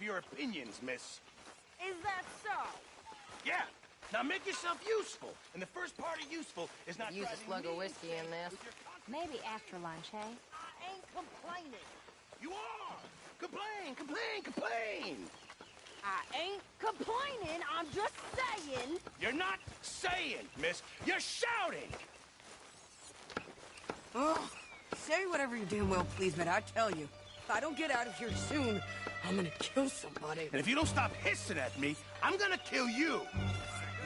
your opinions, miss. Is that so? Yeah. Now make yourself useful. And the first part of useful is not Use a slug of whiskey in this. Maybe after lunch, hey? I ain't complaining. You are! Complain, complain, complain! I ain't complaining. I'm just saying. You're not saying, miss. You're shouting! Oh, say whatever you damn well please, but I tell you, if I don't get out of here soon, I'm gonna kill somebody. And if you don't stop hissing at me, I'm gonna kill you!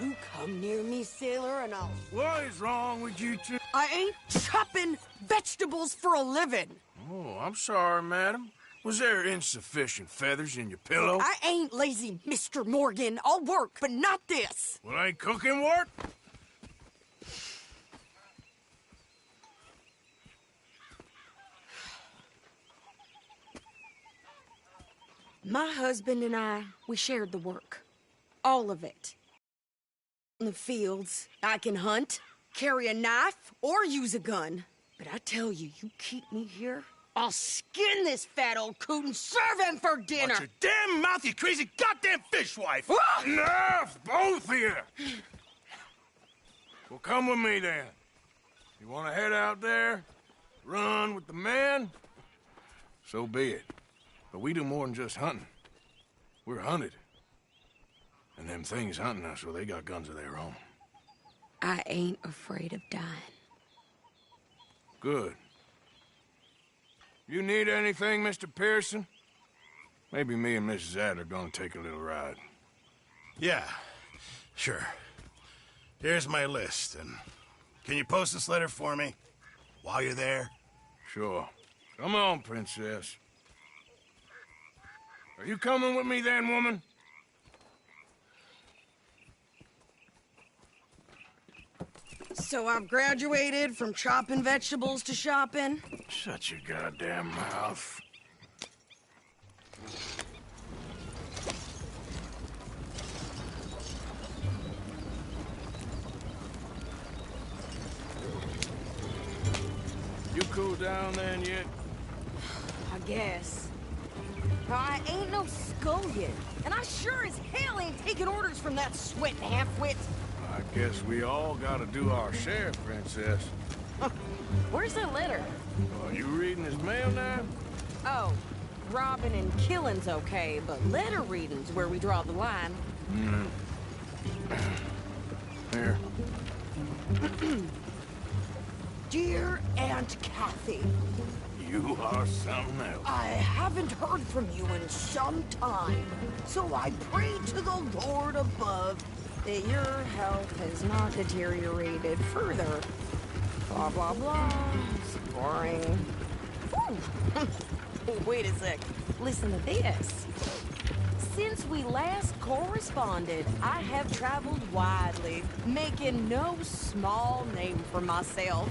You come near me, sailor, and I'll... What is wrong with you two? I ain't chopping vegetables for a living. Oh, I'm sorry, madam. Was there insufficient feathers in your pillow? I ain't lazy, Mr. Morgan. I'll work, but not this. Well, ain't cooking work? My husband and I, we shared the work. All of it. In the fields, I can hunt, carry a knife, or use a gun. But I tell you, you keep me here, I'll skin this fat old coot and serve him for dinner. Watch your damn mouth, you crazy goddamn fishwife! Enough, both of you! Well, come with me, then. You want to head out there, run with the men? So be it. But we do more than just hunting. We're hunted. And them things hunting us, well, they got guns of their own. I ain't afraid of dying. Good. You need anything, Mr. Pearson? Maybe me and Mrs. Adler gonna take a little ride. Yeah, sure. Here's my list, and can you post this letter for me while you're there? Sure. Come on, princess. Are you coming with me then, woman? So I've graduated from chopping vegetables to shopping? Shut your goddamn mouth. You cool down then yet? I guess. I ain't no scullion, and I sure as hell ain't taking orders from that sweating half-wit. I guess we all gotta do our share, princess. Where's that letter? Are you reading his mail now? Oh, robbing and killing's okay, but letter reading's where we draw the line. Here. Dear Aunt Kathy, You are something else. I haven't heard from you in some time, so I pray to the Lord above that your health has not deteriorated further. Blah, blah, blah. It's boring. Ooh. Wait a sec. Listen to this. Since we last corresponded, I have traveled widely, making no small name for myself.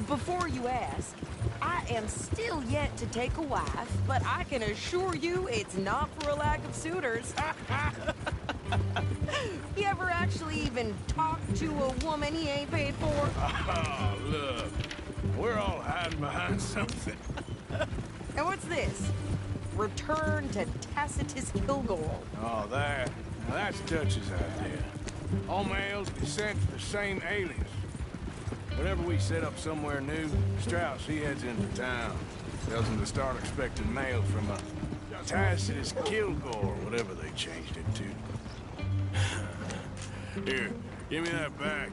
Before you ask, I am still yet to take a wife, but I can assure you it's not for a lack of suitors. You ever actually even talked to a woman he ain't paid for? Oh, look. We're all hiding behind something. And what's this? Return to Tacitus Kilgore. Oh, that. Now that's Dutch's idea. All mails be sent to the same alias. Whenever we set up somewhere new, Strauss, he heads into town. Tells him to start expecting mail from a Tacitus Kilgore, whatever they changed it to. Here, give me that bag.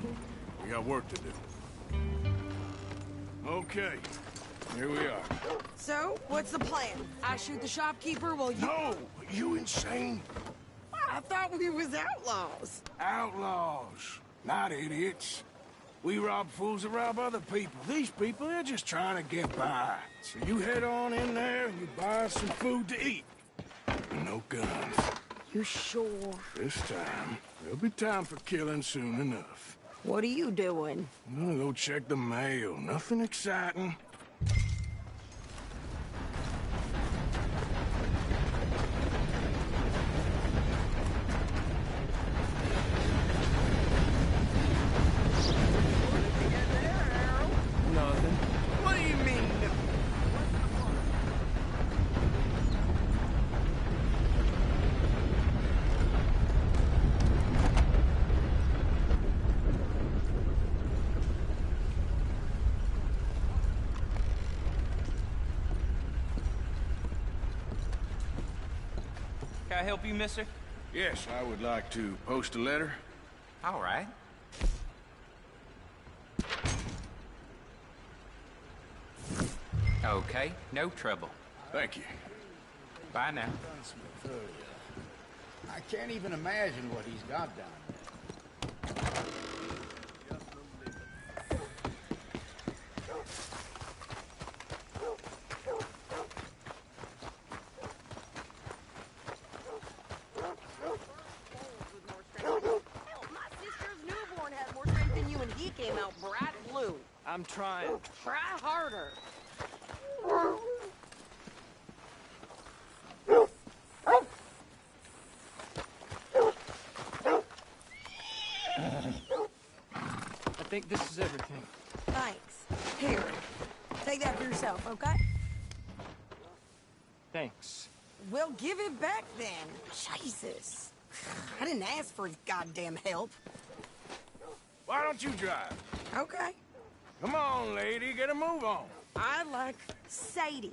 We got work to do. Okay, here we are. So, what's the plan? I shoot the shopkeeper while you... No! You insane? I thought we was outlaws. Outlaws, not idiots. We rob fools that rob other people. These people, they're just trying to get by. So you head on in there and you buy us some food to eat. No guns. You sure? This time, there'll be time for killing soon enough. What are you doing? I'm gonna go check the mail. Nothing exciting. Nothing. What do you mean? Can I help you, mister? Yes, I would like to post a letter. All right. Okay, no trouble. Thank you. Bye now. I can't even imagine what he's got down there. I'm trying. Try harder. I think this is everything. Thanks. Here, take that for yourself, okay? Thanks. Well, give it back then. Jesus. I didn't ask for his goddamn help. Why don't you drive? Okay. Come on, lady, get a move on. I like Sadie,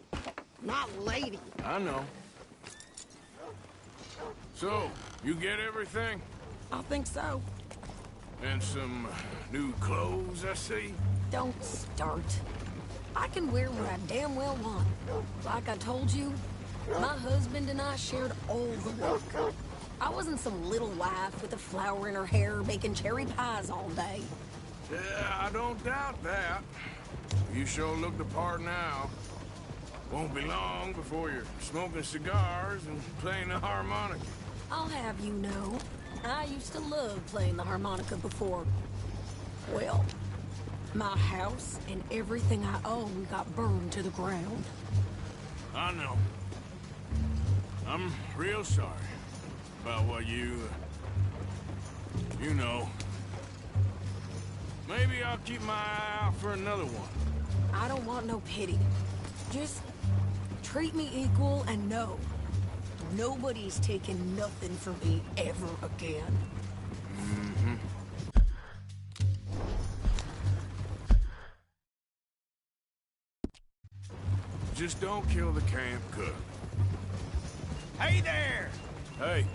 not lady. I know. So, you get everything? I think so. And some new clothes, I see? Don't start. I can wear what I damn well want. Like I told you, my husband and I shared all the work. I wasn't some little wife with a flower in her hair baking cherry pies all day. Yeah, I don't doubt that. You sure look the part now. Won't be long before you're smoking cigars and playing the harmonica. I'll have you know, I used to love playing the harmonica before. Well, my house and everything I own got burned to the ground. I know. I'm real sorry about what you know. Maybe I'll keep my eye out for another one. I don't want no pity. Just treat me equal and know nobody's taking nothing from me ever again. Mm-hmm. Just don't kill the camp cook. Hey there! Hey,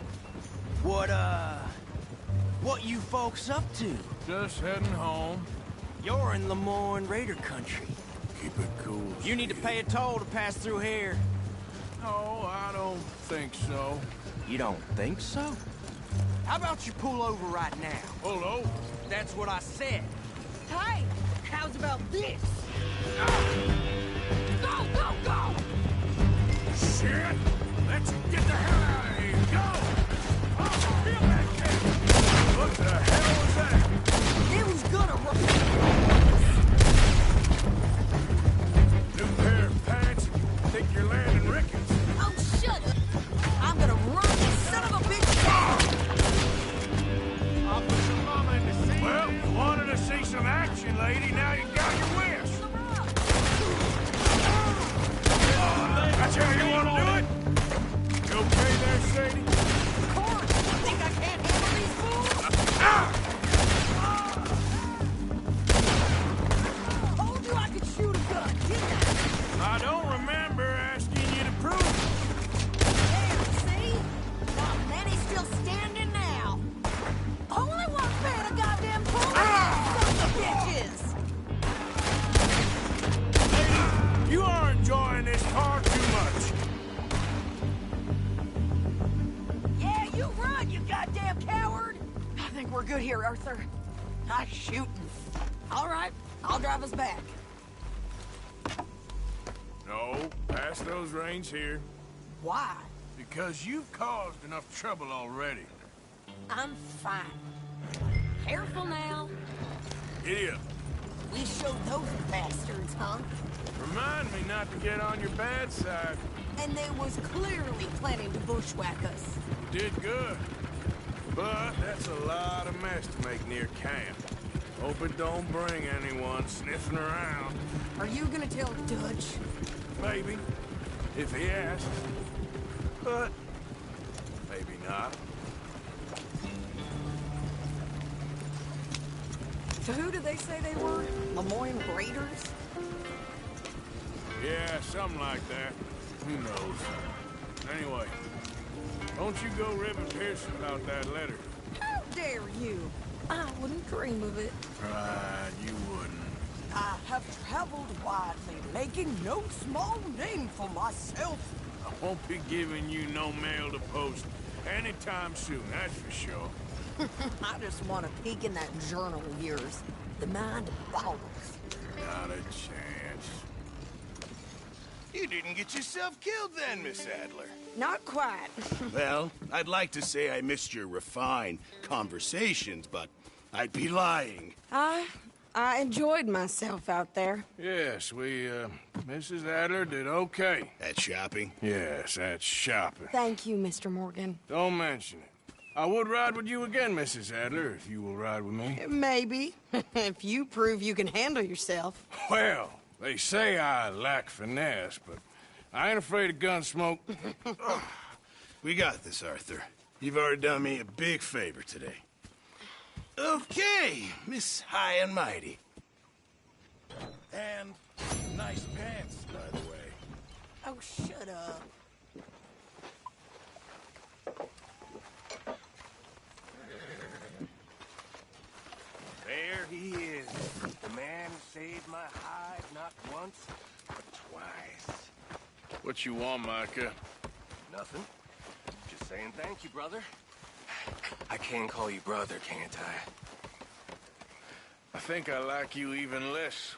What you folks up to? just heading home. You're in Lemoyne Raider country. Keep it cool. You need to pay a toll to pass through here. No, I don't think so. You don't think so? How about you pull over right now? Pull over. That's what I said. Hey, how's about this? Go, go, go! Shit! Let's get the hell out of here. Go! Oh, feel that kick! What the hell was that? It was gonna run. New pair of pants? Think you're landing Ricketts? Oh, shut up! I'm gonna run this son of a bitch. I'll put your mama in the seat. Well, you wanted to see some action, lady. Now you got your wish. That's how you want to do it? You okay there, Sadie? Of course! Think I can't handle these fools? Told you I could shoot a gun, didn't I? I don't remember asking you to prove it. There, see? Not many still standing now. Only one fan of goddamn bullets, sons of bitches! Lady, you are enjoying this far too much. Yeah, you run, you goddamn coward! I think we're good here, Arthur. Nice shooting. All right, I'll drive us back. No, pass those reins here. Why? Because you've caused enough trouble already. I'm fine. Careful now. Giddy up. We showed those bastards, huh? Remind me not to get on your bad side. And they was clearly planning to bushwhack us. Did good. But that's a lot of mess to make near camp. Hope it don't bring anyone sniffing around. Are you gonna tell Dutch? Maybe. If he asks. But maybe not. So who did they say they were? Lemoyne Raiders? Yeah, something like that. Who knows? Anyway, Don't you go ripping Pearson about that letter. How dare you? I wouldn't dream of it. Right, you wouldn't. I have traveled widely, making no small name for myself. I won't be giving you no mail to post anytime soon, that's for sure. I just want to peek in that journal of yours. The mind boggles. Not a chance. You didn't get yourself killed then, Miss Adler. Not quite. Well, I'd like to say I missed your refined conversations, but I'd be lying. I enjoyed myself out there. Yes, Mrs. Adler did okay. That shopping? Yes, that's shopping. Thank you, Mr. Morgan. Don't mention it. I would ride with you again, Mrs. Adler, if you will ride with me. Maybe. If you prove you can handle yourself. Well, they say I lack finesse, but I ain't afraid of gun smoke. We got this, Arthur. You've already done me a big favor today. Okay, Miss High and Mighty. And nice pants, by the way. Oh, shut up. There he is. The man who saved my hide not once, but twice. What you want, Micah? Nothing. Just saying thank you, brother. I can call you brother, can't I? I think I like you even less.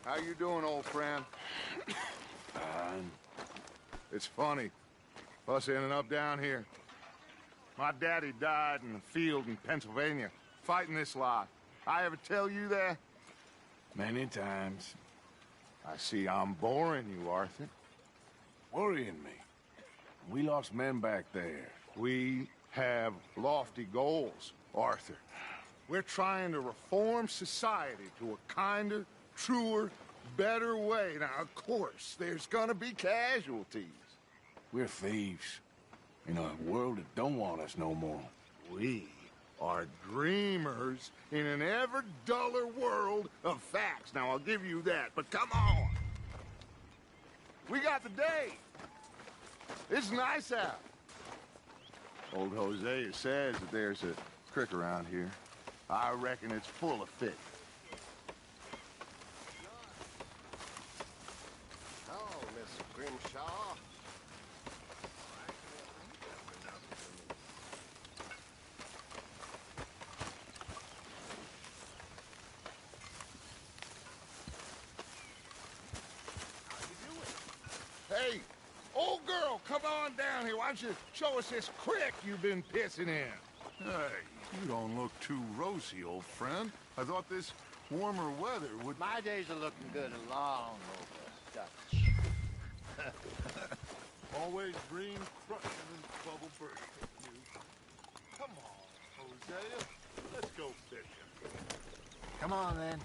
How you doing, old friend? It's funny, us ending up down here. My daddy died in the field in Pennsylvania, fighting this lot. I ever tell you that? Many times. I see I'm boring you, Arthur. Worrying me. We lost men back there. We have lofty goals, Arthur. We're trying to reform society to a kinder, truer, better way. Now, of course, there's gonna be casualties. We're thieves. In a world that don't want us no more. We are dreamers in an ever duller world of facts. Now, I'll give you that, but come on. We got the day. It's nice out. Old Hosea says that there's a creek around here. I reckon it's full of fish. Oh, Miss Grimshaw. Hey, old girl, come on down here. Why don't you show us this creek you've been pissing in? Hey, you don't look too rosy, old friend. I thought this warmer weather would... My days are looking good along over Dutch. Always green, crushing, and bubble bursting. Come on, Hosea. Let's go fishing. Come on, then.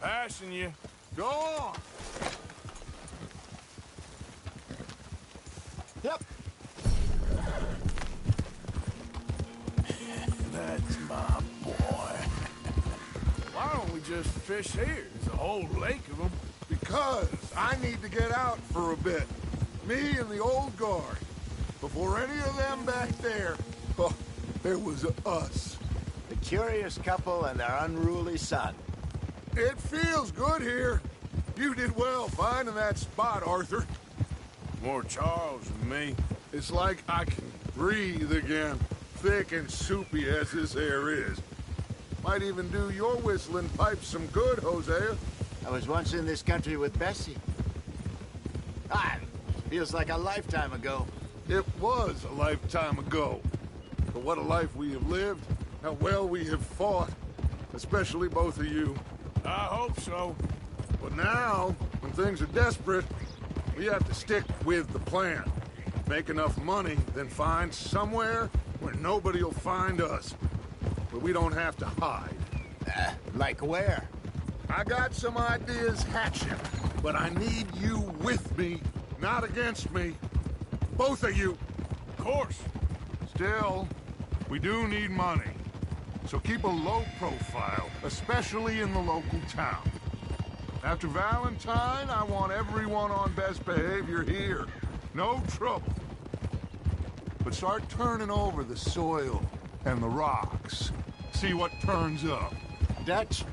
Passing you. Go on. Yep. That's my boy. Why don't we just fish here? There's a whole lake of them. Because I need to get out for a bit. Me and the old guard. Before any of them back there, oh, there was us. The curious couple and their unruly son. It feels good here. You did well finding that spot, Arthur. More Charles than me. It's like I can breathe again, thick and soupy as this air is. Might even do your whistling pipes some good, Hosea. I was once in this country with Bessie. Feels like a lifetime ago. It was a lifetime ago. But what a life we have lived. How well we have fought. Especially both of you. I hope so. But now, when things are desperate, we have to stick with the plan. Make enough money, then find somewhere where nobody will find us. Where we don't have to hide. Like where? I got some ideas hatching, but I need you with me, not against me. Both of you. Of course. Still, We do need money. So keep a low profile, especially in the local town. After Valentine, I want everyone on best behavior here. No trouble. But start turning over the soil and the rocks. See what turns up. Dutch,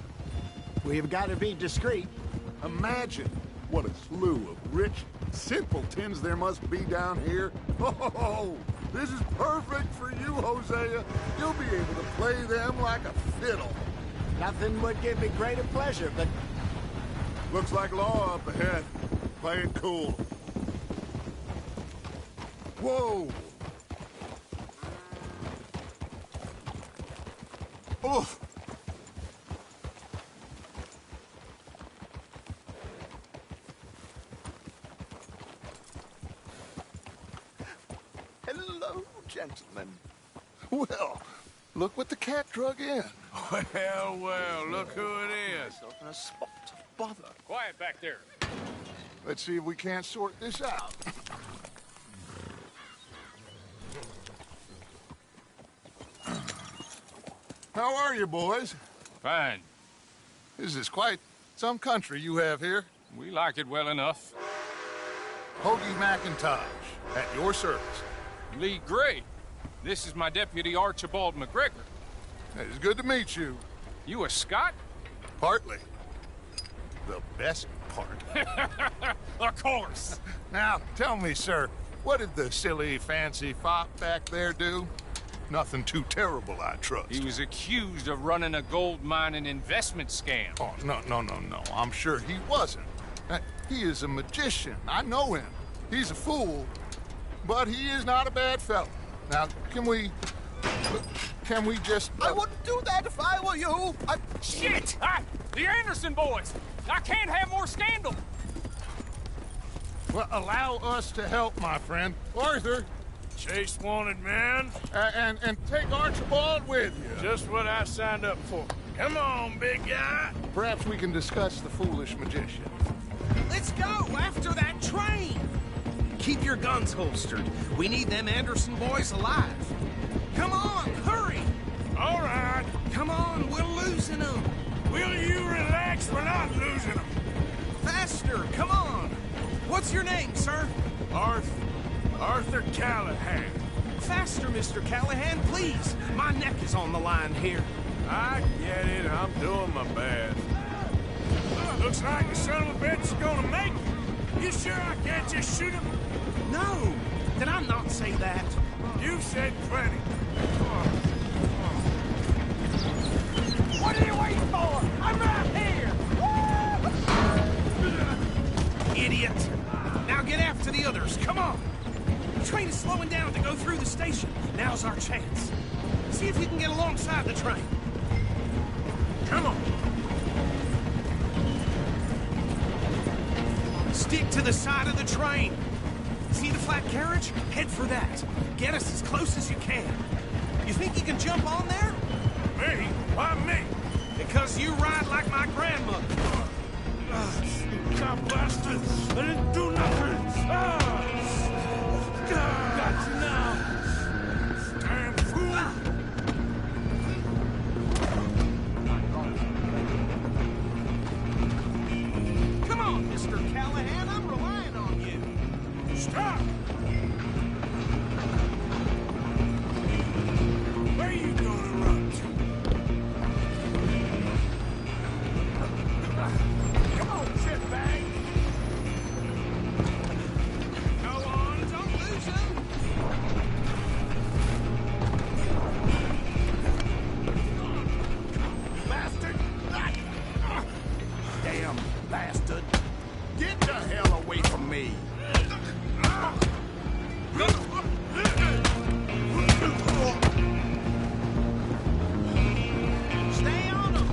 we've got to be discreet. Imagine what a slew of rich simpletons there must be down here. Oh, this is perfect for you, Hosea. You'll be able to play them like a fiddle. Nothing would give me greater pleasure, but... Looks like law up ahead. Play it cool. Whoa! Oh! Hello, gentlemen. Well, look what the cat drug in. Well, well, look who it is. In a spot of bother. Quiet back there. Let's see if we can't sort this out. How are you, boys? Fine. This is quite some country you have here. We like it well enough. Hoagie McIntosh, at your service. Lee Gray. This is my deputy, Archibald McGregor. It's good to meet you. You a Scot? Partly. The best part. Of course. Now, tell me, sir, what did the silly, fancy fop back there do? Nothing too terrible, I trust. He was accused of running a gold mining investment scam. Oh, no. I'm sure he wasn't. He is a magician. I know him. He's a fool, but he is not a bad fellow. Now, can we just... I wouldn't do that if I were you. Shit! The Anderson boys! I can't have more scandal! Well, allow us to help, my friend. Arthur, Chase wanted man. and take Archibald with you. Just what I signed up for. Come on, big guy. Perhaps we can discuss the foolish magician. Let's go after that train! Keep your guns holstered. We need them Anderson boys alive. Come on, hurry! All right. Come on, we're losing them. Will you relax? We're not losing them. Faster, come on. What's your name, sir? Arthur Callahan. Faster, Mr. Callahan, please. My neck is on the line here. I get it. I'm doing my best. Looks like the son of a bitch is gonna make it. You sure I can't just shoot him? No, did I not say that? You said plenty. What are you waiting for? I'm right here! Idiot. Now get after the others, come on. The train is slowing down to go through the station. Now's our chance. See if you can get alongside the train. Come on. Stick to the side of the train. See the flat carriage? Head for that. Get us as close as you can. You think you can jump on there? Me? Why me? Because you ride like my grandmother. God bastard! I didn't do nothing! Got you now! Damn fool! Come on, Mr. Callahan, I'm relying on you. Stop! Where you gonna run to? Come on, shitbag! Go on, don't lose him. Bastard! Damn bastard. Get the hell away from me. Stay on him.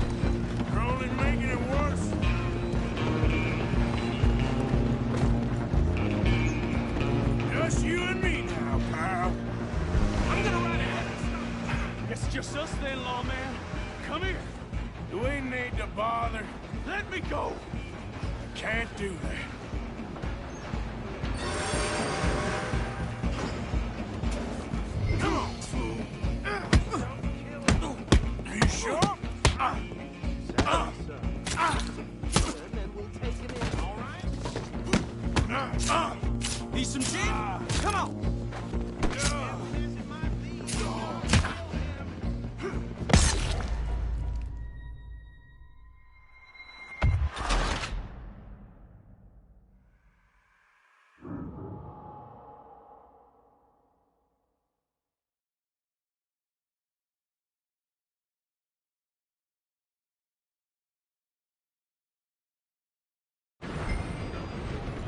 You're only making it worse. Just you and me now, pal. I'm gonna run it. It's just us then, lawman. Come here. You ain't need to bother. Let me go. Can't do that. Come on, fool. Need some gin? Come on!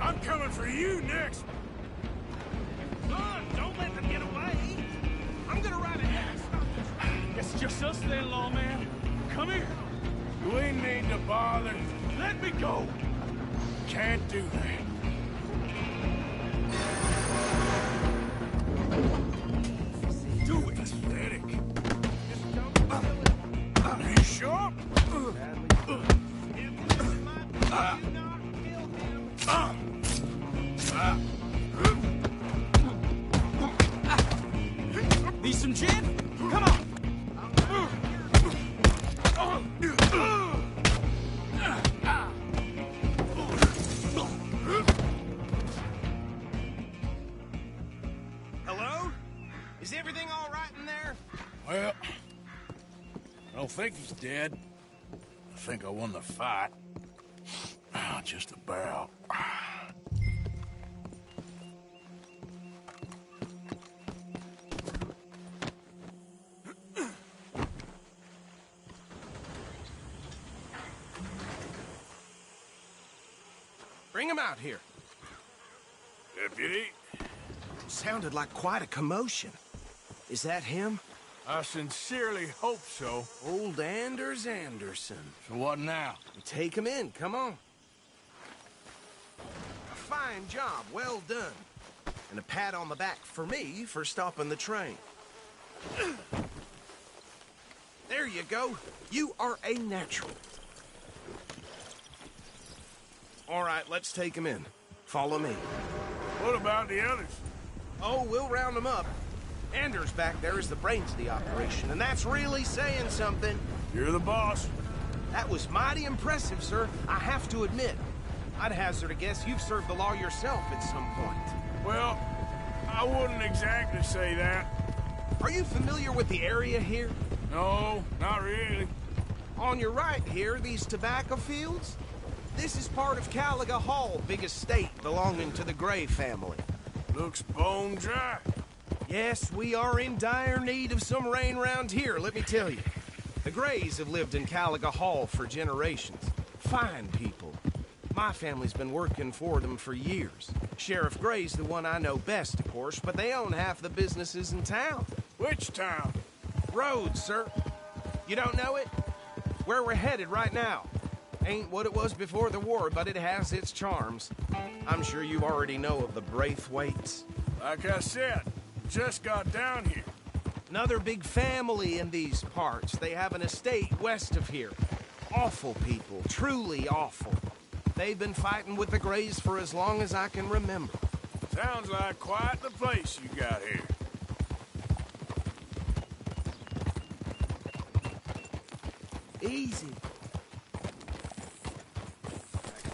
I'm coming for you next. Son, don't let them get away. I'm gonna ride ahead and stop the train. It's just us then, lawman. Come here. You ain't need to bother. Let me go. Can't do that. Do it. Pathetic. Are you sure? Need some gin? Come on! Hello? Is everything all right in there? Well, I don't think he's dead. I think I won the fight. Just about. Bring him out here. Deputy? Sounded like quite a commotion. Is that him? I sincerely hope so. Old Anders Anderson. So what now? Take him in, come on. A fine job, well done. And a pat on the back for me for stopping the train. There you go. You are a natural. All right, let's take him in. Follow me. What about the others? Oh, we'll round them up. Anders back there is the brains of the operation, and that's really saying something. You're the boss. That was mighty impressive, sir. I have to admit. I'd hazard a guess you've served the law yourself at some point. Well, I wouldn't exactly say that. Are you familiar with the area here? No, not really. On your right here, these tobacco fields? This is part of Caliga Hall, big estate belonging to the Gray family. Looks bone dry. Yes, we are in dire need of some rain round here, let me tell you. The Grays have lived in Caliga Hall for generations. Fine people. My family's been working for them for years. Sheriff Gray's the one I know best, of course, but they own half the businesses in town. Which town? Rhodes, sir. You don't know it? Where we're headed right now. Ain't what it was before the war, but it has its charms. I'm sure you already know of the Braithwaites. Like I said, just got down here. Another big family in these parts. They have an estate west of here. Awful people, truly awful. They've been fighting with the Grays for as long as I can remember. Sounds like quite the place you got here. Easy.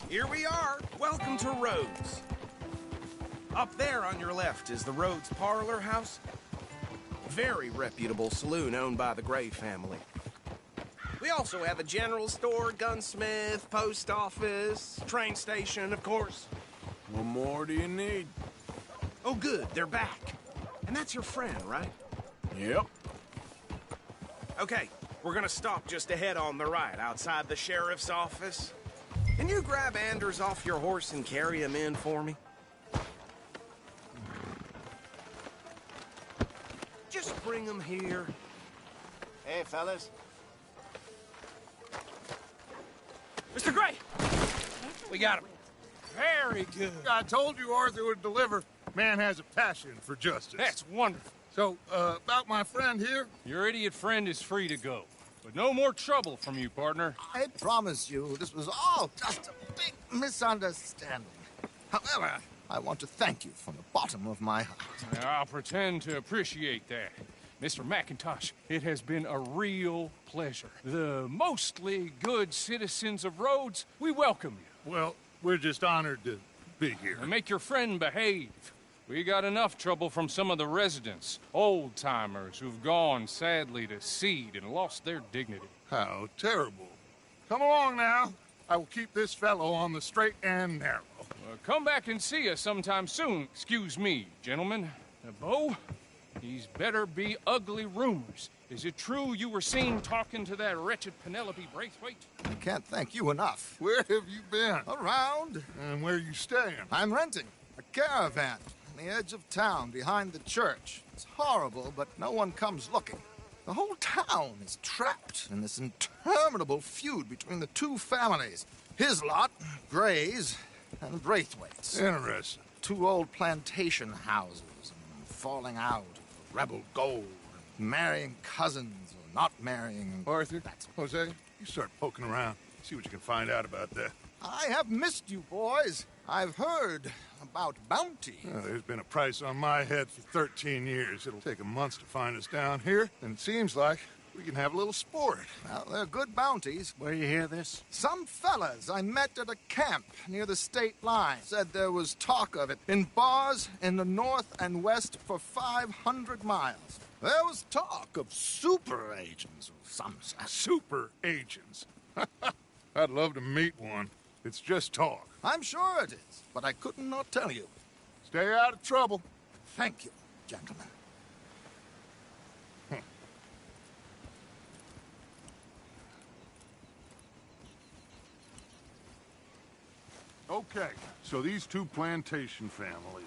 Here we are. Welcome to Rhodes. Up there on your left is the Rhodes Parlor House. Very reputable saloon owned by the Gray family. We also have a general store, gunsmith, post office, train station, of course. What more do you need? Oh, good. They're back. And that's your friend, right? Yep. Okay, we're gonna stop just ahead on the right, outside the sheriff's office. Can you grab Anders off your horse and carry him in for me? Just bring him here. Hey, fellas. Mr. Gray! We got him. Very good. I told you Arthur would deliver. Man has a passion for justice. That's wonderful. So, about my friend here? Your idiot friend is free to go. But no more trouble from you, partner. I promise you, this was all just a big misunderstanding. However, I want to thank you from the bottom of my heart. I'll pretend to appreciate that. Mr. McIntosh, it has been a real pleasure. The mostly good citizens of Rhodes, we welcome you. Well, we're just honored to be here. And make your friend behave. We got enough trouble from some of the residents, old-timers who've gone, sadly, to seed and lost their dignity. How terrible. Come along now. I will keep this fellow on the straight and narrow. Come back and see us sometime soon. Excuse me, gentlemen. Bo, these better be ugly rumors. Is it true you were seen talking to that wretched Penelope Braithwaite? I can't thank you enough. Where have you been? Around. And where are you staying? I'm renting a caravan on the edge of town behind the church. It's horrible, but no one comes looking. The whole town is trapped in this interminable feud between the two families. His lot, Gray's, and Braithwaite's. Interesting. Two old plantation houses, and falling out, rebel gold, and marrying cousins or not marrying. Arthur, Jose, you start poking around. See what you can find out about that. I have missed you, boys. I've heard about bounty. Well, there's been a price on my head for 13 years. It'll take 'em months to find us down here, and it seems like we can have a little sport. Well, they're good bounties. Where you hear this? Some fellas I met at a camp near the state line said there was talk of it in bars in the north and west for 500 miles. There was talk of super agents of some sort. Super agents. I'd love to meet one. It's just talk. I'm sure it is, but I couldn't not tell you. Stay out of trouble. Thank you, gentlemen. Okay, so these two plantation families.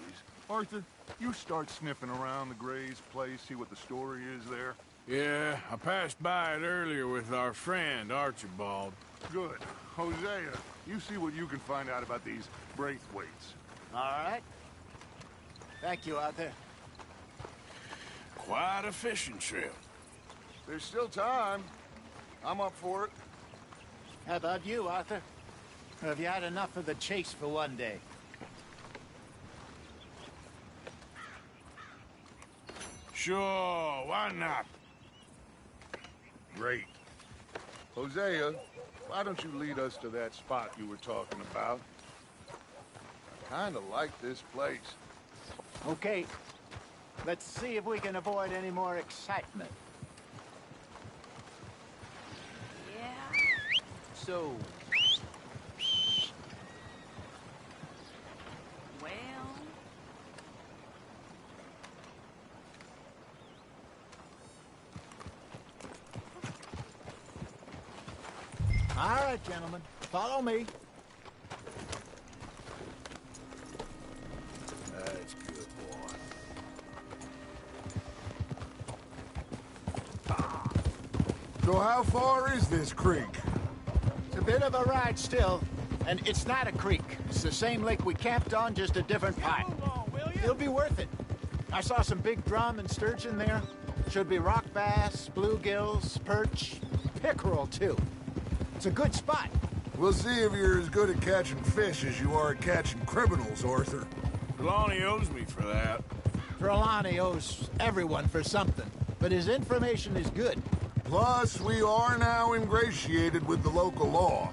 Arthur, you start sniffing around the Gray's place, see what the story is there. Yeah, I passed by it earlier with our friend, Archibald. Good. Hosea, you see what you can find out about these Braithwaites. All right. Thank you, Arthur. Quite a fishing trip. There's still time. I'm up for it. How about you, Arthur? Or have you had enough of the chase for one day? Sure, why not? Great. Hosea, why don't you lead us to that spot you were talking about? I kind of like this place. Okay. Let's see if we can avoid any more excitement. Yeah. So, Well. all right, gentlemen. Follow me. That's good, boy. So how far is this creek? It's a bit of a ride still, and it's not a creek. It's the same lake we camped on, just a different part. It'll be worth it. I saw some big drum and sturgeon there. Should be rock bass, bluegills, perch, pickerel, too. It's a good spot. We'll see if you're as good at catching fish as you are at catching criminals, Arthur. Trelawney owes me for that. Trelawney owes everyone for something, but his information is good. Plus, we are now ingratiated with the local law.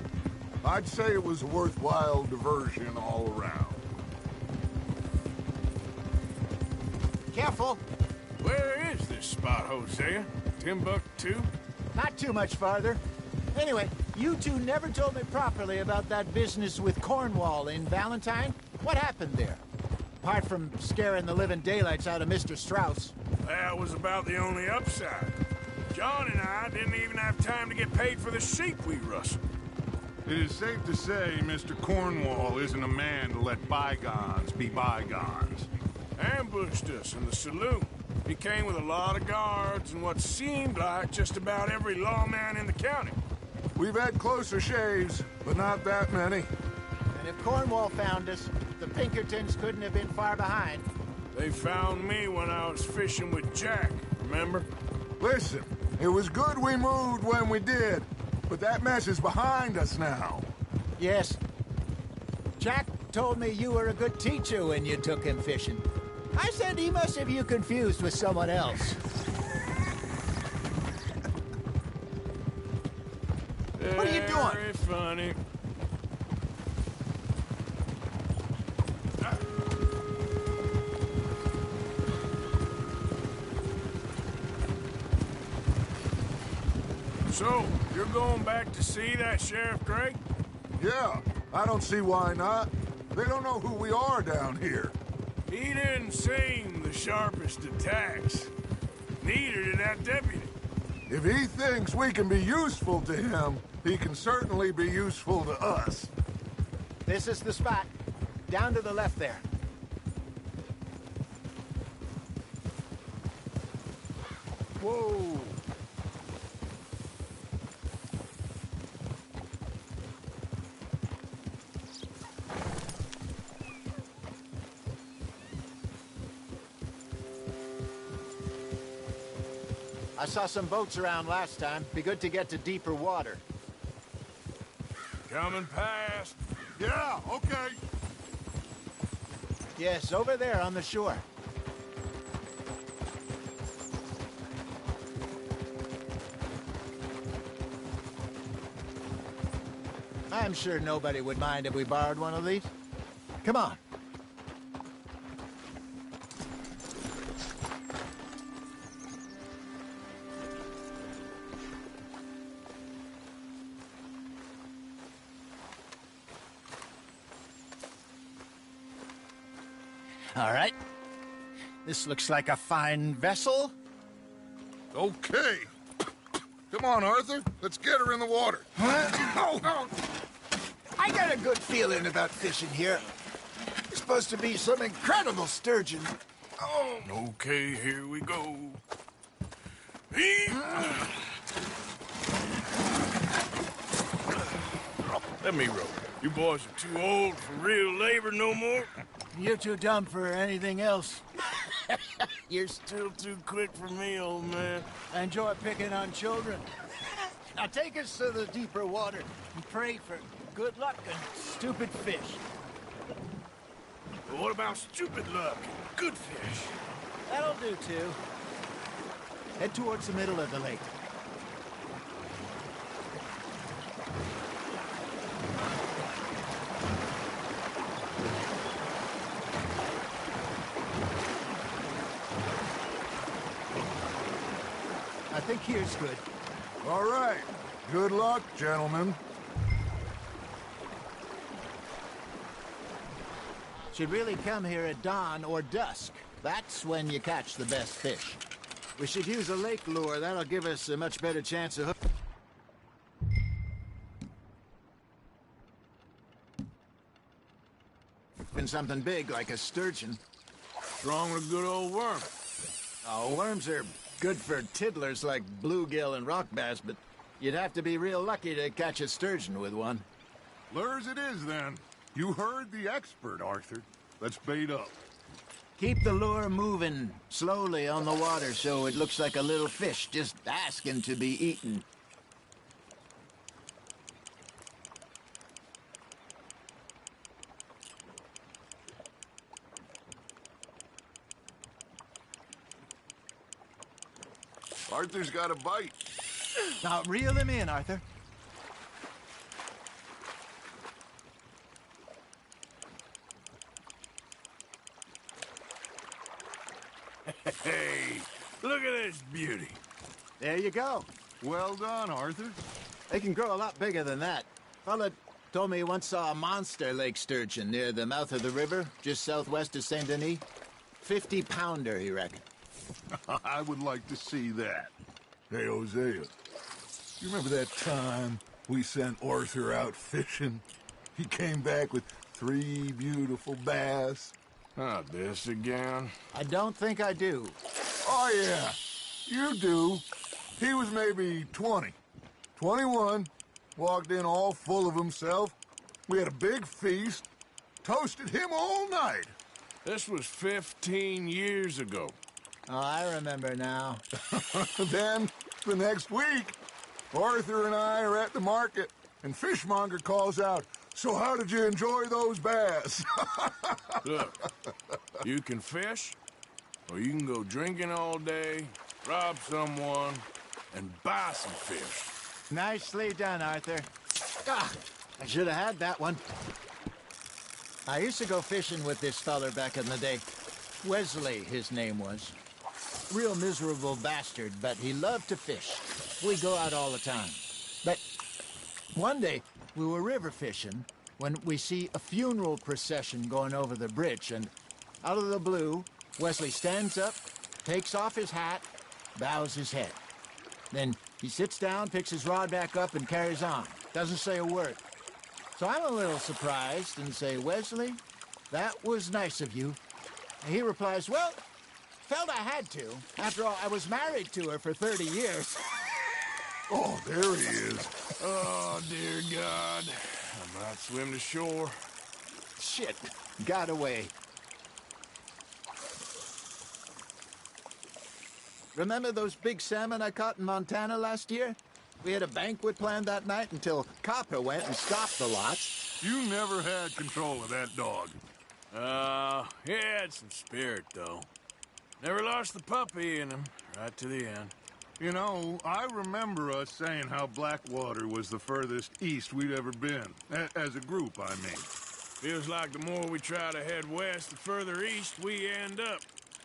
I'd say it was a worthwhile diversion all around. Careful. Where is this spot, Hosea? Timbuktu? Not too much farther. Anyway, you two never told me properly about that business with Cornwall in Valentine. What happened there? Apart from scaring the living daylights out of Mr. Strauss. That was about the only upside. John and I didn't even have time to get paid for the sheep we rustled. It is safe to say Mr. Cornwall isn't a man to let bygones be bygones. Ambushed us in the saloon. He came with a lot of guards and what seemed like just about every lawman in the county. We've had closer shaves, but not that many. And if Cornwall found us, the Pinkertons couldn't have been far behind. They found me when I was fishing with Jack, remember? Listen, it was good we moved when we did, but that mess is behind us now. Yes. Jack told me you were a good teacher when you took him fishing. I said he must have you confused with someone else. What are you doing? Very funny. So, you're going back to see that Sheriff Gray? Yeah, I don't see why not. They don't know who we are down here. He didn't seem the sharpest attacks. Neither did that deputy. If he thinks we can be useful to him, he can certainly be useful to us. This is the spot. Down to the left there. Whoa. I saw some boats around last time. Be good to get to deeper water. Coming past. Yeah, okay. Yes, over there on the shore. I'm sure nobody would mind if we borrowed one of these. Come on. All right. This looks like a fine vessel. Okay. Come on, Arthur. Let's get her in the water. Oh. I got a good feeling about fishing here. It's supposed to be some incredible sturgeon. Oh. Okay, here we go. Let me row. You boys are too old for real labor no more. You're too dumb for anything else. You're still too quick for me, old man. I enjoy picking on children. Now take us to the deeper water and pray for good luck and stupid fish. But what about stupid luck and good fish? That'll do, too. Head towards the middle of the lake. I think here's good. All right. Good luck, gentlemen. Should really come here at dawn or dusk. That's when you catch the best fish. We should use a lake lure. That'll give us a much better chance of hooking something big like a sturgeon. Strong with a good old worm. Oh, worms are good for tiddlers like bluegill and rock bass, but you'd have to be real lucky to catch a sturgeon with one. Lures it is, then. You heard the expert, Arthur. Let's bait up. Keep the lure moving slowly on the water so it looks like a little fish just asking to be eaten. Arthur's got a bite. Now reel him in, Arthur. Hey, look at this beauty. There you go. Well done, Arthur. They can grow a lot bigger than that. Fella told me he once saw a monster lake sturgeon near the mouth of the river, just southwest of Saint Denis. 50-pounder, he reckoned. I would like to see that. Hey, Hosea, you remember that time we sent Arthur out fishing? He came back with 3 beautiful bass. Not this again. I don't think I do. Oh, yeah, you do. He was maybe 20, 21, walked in all full of himself. We had a big feast, toasted him all night. This was 15 years ago. Oh, I remember now. Then, the next week, Arthur and I are at the market, and Fishmonger calls out, "So how did you enjoy those bass?" Look, you can fish, or you can go drinking all day, rob someone, and buy some fish. Nicely done, Arthur. Ah, I should have had that one. I used to go fishing with this feller back in the day. Wesley, his name was. Real miserable bastard, but he loved to fish. We go out all the time. But one day, we were river fishing when we see a funeral procession going over the bridge, and out of the blue, Wesley stands up, takes off his hat, bows his head. Then he sits down, picks his rod back up, and carries on. Doesn't say a word. So I'm a little surprised and say, Wesley, that was nice of you. And he replies, well, felt I had to. After all, I was married to her for 30 years. Oh, there he is. Oh, dear God. I might swim to shore. Shit, got away. Remember those big salmon I caught in Montana last year? We had a banquet planned that night until Copper went and stopped the lot. You never had control of that dog. He had some spirit, though. Never lost the puppy in him, right to the end. You know, I remember us saying how Blackwater was the furthest east we'd ever been. As a group, I mean. Feels like the more we try to head west, the further east we end up.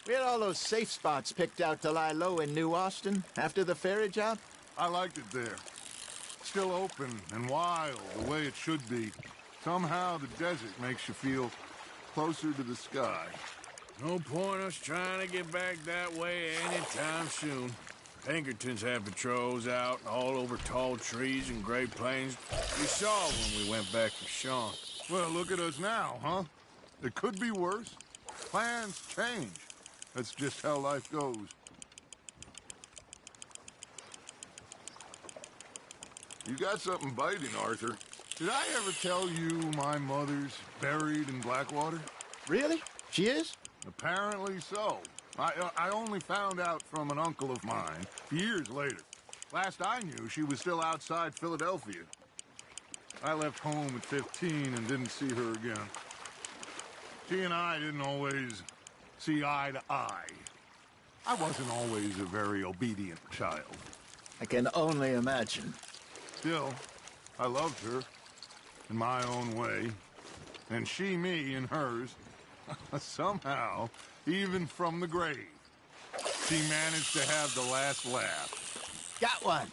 We had all those safe spots picked out to lie low in New Austin after the ferry job. I liked it there. Still open and wild, the way it should be. Somehow the desert makes you feel closer to the sky. No point us trying to get back that way anytime soon. Pinkertons have patrols out all over tall trees and Great Plains. We saw when we went back to Sean. Well, look at us now, huh? It could be worse. Plans change. That's just how life goes. You got something biting, Arthur. Did I ever tell you my mother's buried in Blackwater? Really? She is? Apparently so. I only found out from an uncle of mine years later. Last I knew, she was still outside Philadelphia. I left home at 15 and didn't see her again. She and I didn't always see eye to eye. I wasn't always a very obedient child. I can only imagine. Still, I loved her in my own way, and she me in hers. Somehow, even from the grave, she managed to have the last laugh. Got one.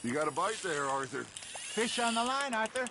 You got a bite there, Arthur. Fish on the line, Arthur.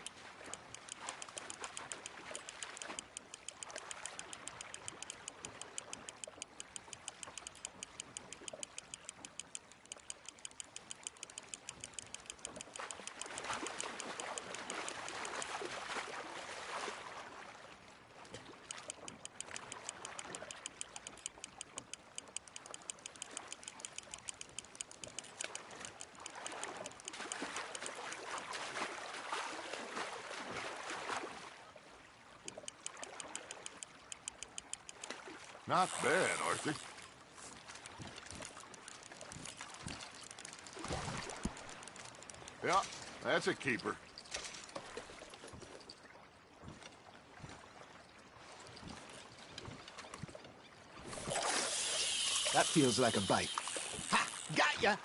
Not bad, Arthur. Yeah, that's a keeper. That feels like a bite. Ha! Got ya!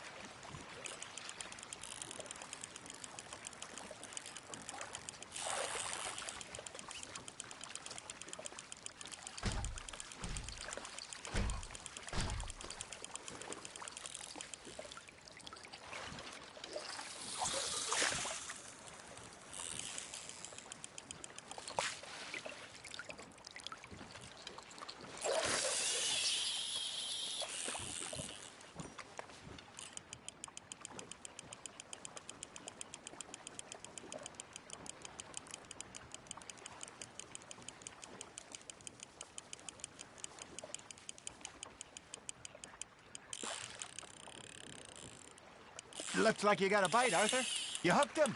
Looks like you got a bite, Arthur. You hooked him.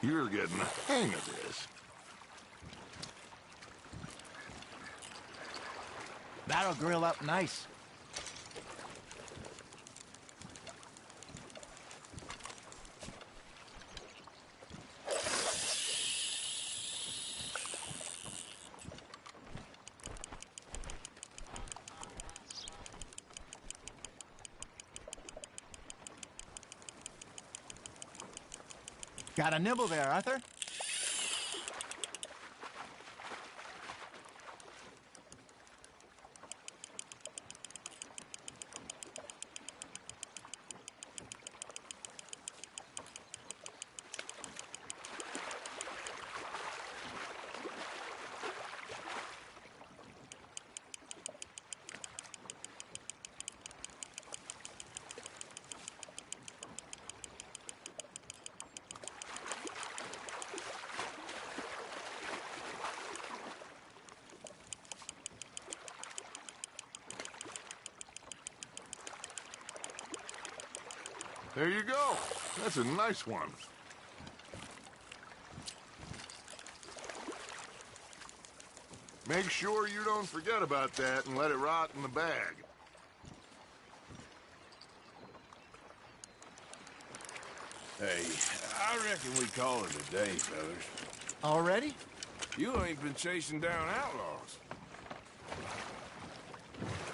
You're getting the hang of this. That'll grill up nice. Got a nibble there, Arthur? There you go. That's a nice one. Make sure you don't forget about that and let it rot in the bag. Hey, I reckon we call it a day, fellas. Already? You ain't been chasing down outlaws.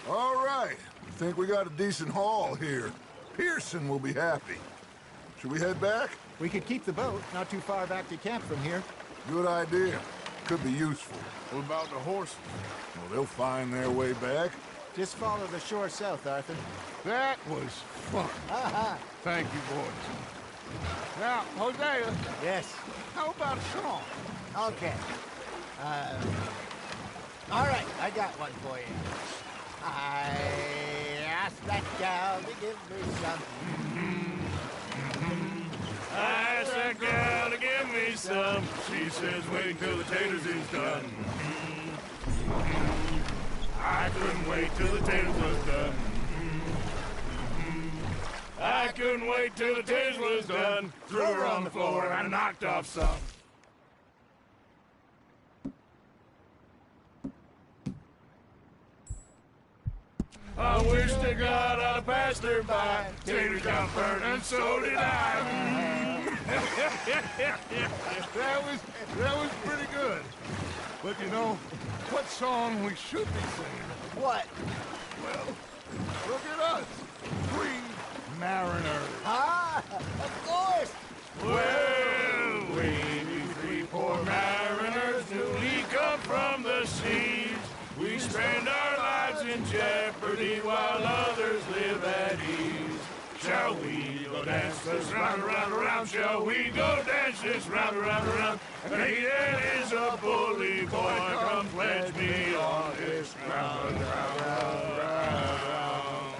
All right. Think we got a decent haul here. Pearson will be happy. Should we head back? We could keep the boat not too far back to camp from here. Good idea. Could be useful. What about the horses? Well, they'll find their way back. Just follow the shore south, Arthur. That was fun. Thank you, boys. Now, Hosea. Yes. How about a song? Okay. All right, I got one for you. I asked that gal to give me some. I asked that gal to give me some. She says, wait till the taters is done. I couldn't wait till the taters was done. I couldn't wait till the taters was done. Threw her on the floor and I knocked off some. I wish to God I'd passed her by. Taters got burned and so did I. that was pretty good. But you know, what song we should be singing? What? Well, look at us. Three mariners. Of course. Well, we three poor mariners newly come from the seas. We spend our lives in jeopardy while others live at ease. Shall we go dance this round, around, around? Shall we go dance this round, around, around? And he that is a bully boy, come pledge me on this ground, round, round, round.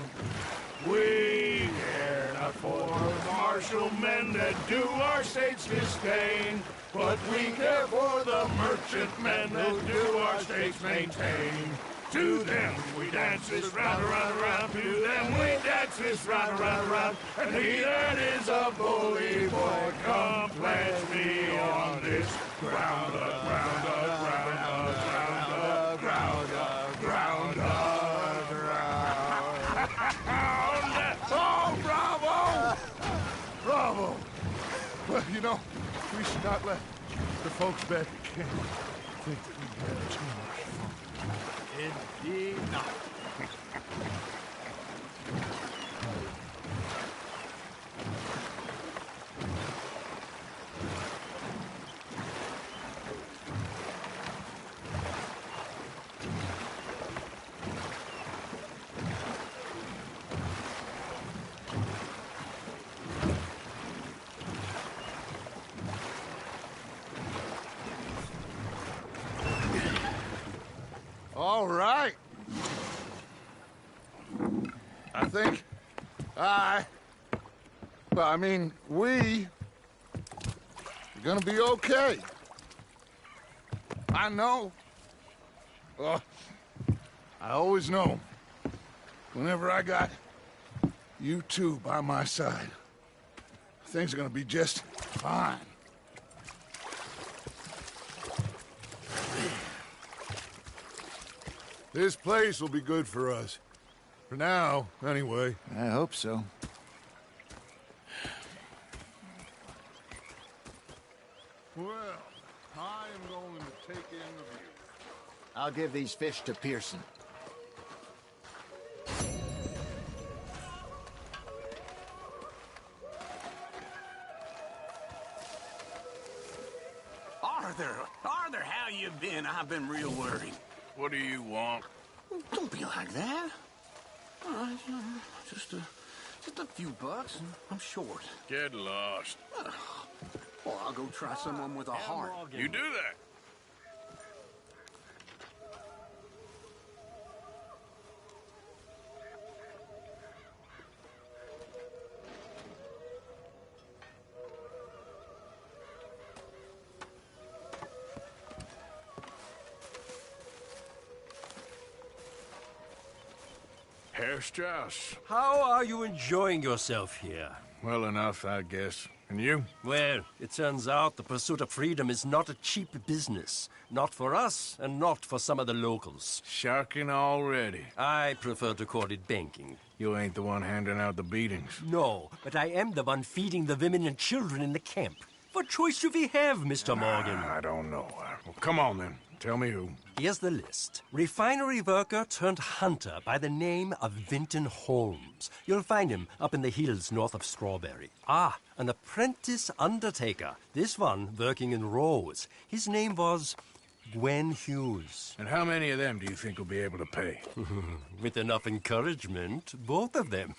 We care not for martial men that do our states disdain, but we care for the merchantmen who do our states maintain. To them we dance this round, around, around. To them we dance this round, around, around. And he that is a bully boy, come pledge me on this ground, ground, ground, ground, ground, ground, ground. Oh, bravo! Bravo! Well, you know, we should not let the folks back at camp think that we had too much fun. Indeed not. All right. I think we are gonna be okay. I know. I always know. Whenever I got you two by my side, things are gonna be just fine. This place will be good for us. For now, anyway. I hope so. Well, I am going to take in the view. I'll give these fish to Pearson. Arthur, how you been? I've been real worried. What do you want? Don't be like that. All right, just a few bucks, and I'm short. Get lost. Well, I'll go try someone with a heart. You do that. Herr Strauss. How are you enjoying yourself here? Well enough, I guess. And you? Well, it turns out the pursuit of freedom is not a cheap business. Not for us, and not for some of the locals. Sharking already. I prefer to call it banking. You ain't the one handing out the beatings. No, but I am the one feeding the women and children in the camp. What choice do we have, Mr. Morgan? I don't know. Well, come on, then. Tell me who. Here's the list. Refinery worker turned hunter by the name of Vinton Holmes. You'll find him up in the hills north of Strawberry. Ah, an apprentice undertaker. This one working in Rose. His name was Gwen Hughes. And how many of them do you think will be able to pay? With enough encouragement, both of them.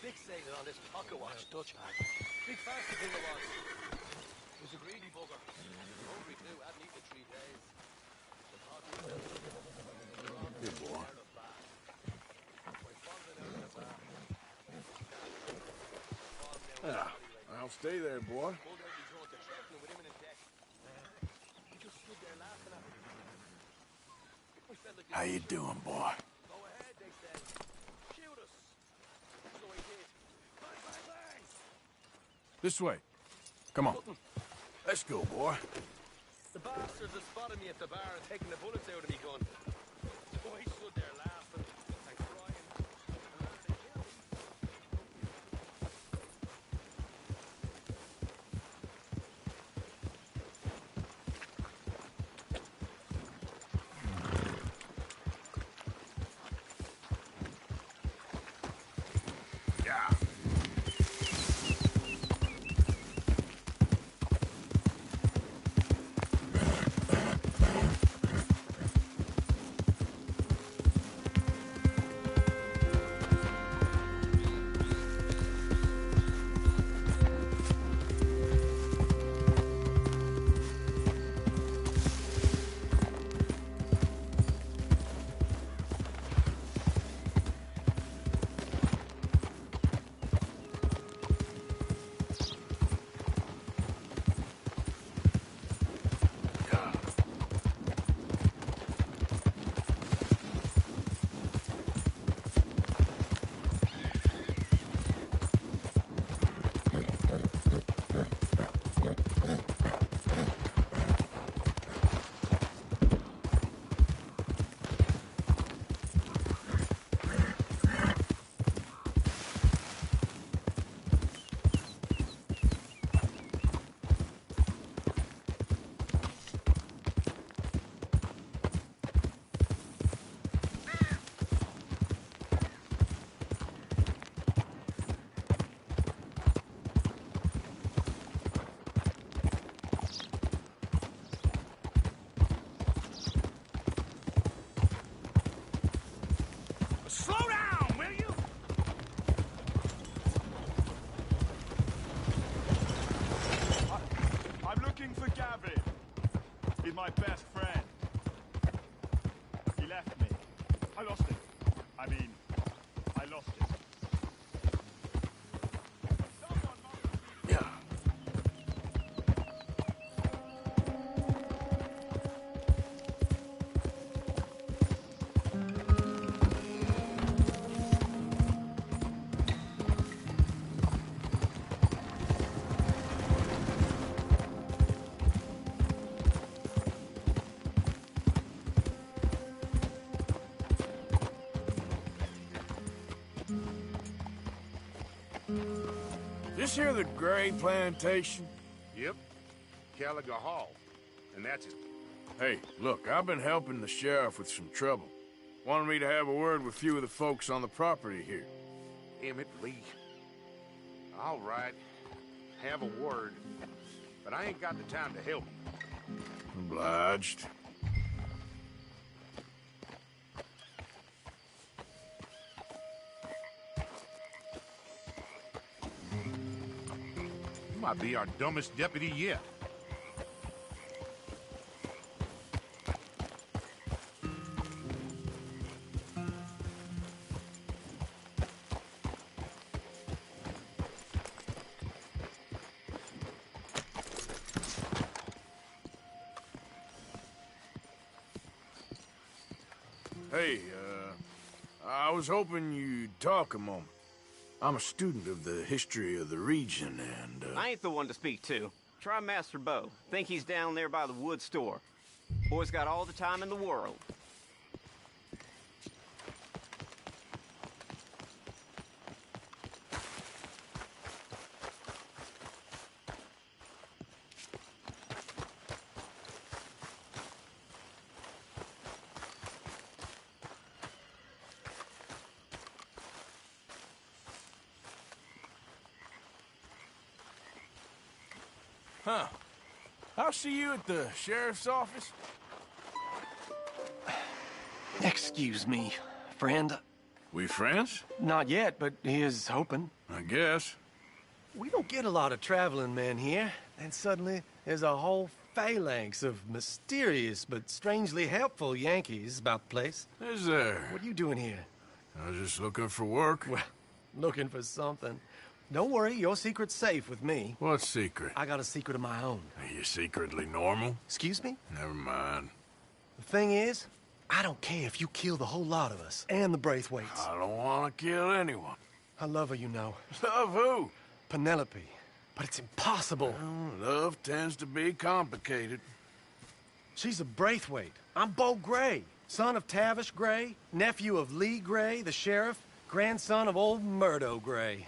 Fixated on this pocket watch Dutch had. Big fancy thing it was. It was a greedy bugger. Hungry too, hadn't eaten in 3 days. Good boy. Yeah, I'll stay there, boy. How you doing, boy? This way. Come on. Let's go, boy. The bastards have spotted me at the bar and taken the bullets out of me gun. Oh, he stood there laughing and crying. Yeah. Slow down, will you? I'm looking for Gavin. He's my best friend. He left me. I lost him. I mean, I lost him. Yeah. This here the Gray Plantation? Yep. Caliga Hall. And that's it. Hey, look, I've been helping the sheriff with some trouble. Wanted me to have a word with a few of the folks on the property here. Emmett Lee. All right. Have a word. But I ain't got the time to help you. Obliged. You might be our dumbest deputy yet. Hey, I was hoping you'd talk a moment. I'm a student of the history of the region, and, I ain't the one to speak to. Try Master Bo. Think he's down there by the wood store. Boy's got all the time in the world. Huh. I'll see you at the sheriff's office. Excuse me, friend. We friends? Not yet, but here's hoping. I guess. We don't get a lot of traveling men here, and suddenly there's a whole phalanx of mysterious but strangely helpful Yankees about the place. Is there? What are you doing here? I was just looking for work. Well, looking for something. Don't worry, your secret's safe with me. What secret? I got a secret of my own. Are you secretly normal? Excuse me? Never mind. The thing is, I don't care if you kill the whole lot of us, and the Braithwaites. I don't want to kill anyone. I love her, you know. Love who? Penelope. But it's impossible. Well, love tends to be complicated. She's a Braithwaite. I'm Bo Gray, son of Tavish Gray, nephew of Lee Gray, the sheriff, grandson of old Murdo Gray.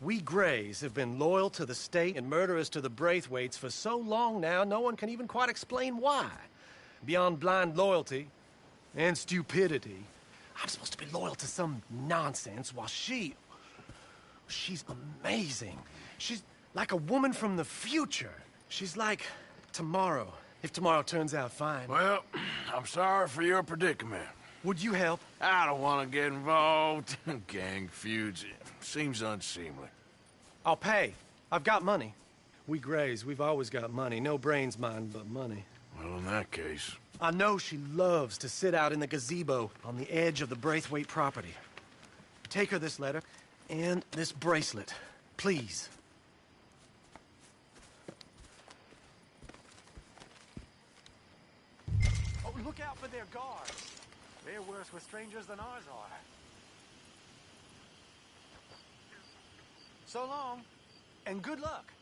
We Grays have been loyal to the state and murderers to the Braithwaites for so long now, no one can even quite explain why. Beyond blind loyalty and stupidity, I'm supposed to be loyal to some nonsense while she's amazing. She's like a woman from the future. She's like tomorrow, if tomorrow turns out fine. Well, I'm sorry for your predicament. Would you help? I don't want to get involved. Gang feuds. Seems unseemly. I'll pay. I've got money. We Grays, we've always got money. No brains, mind, but money. Well, in that case... I know she loves to sit out in the gazebo on the edge of the Braithwaite property. Take her this letter and this bracelet, please. Oh, look out for their guards. They're worse with strangers than ours are. So long, and good luck.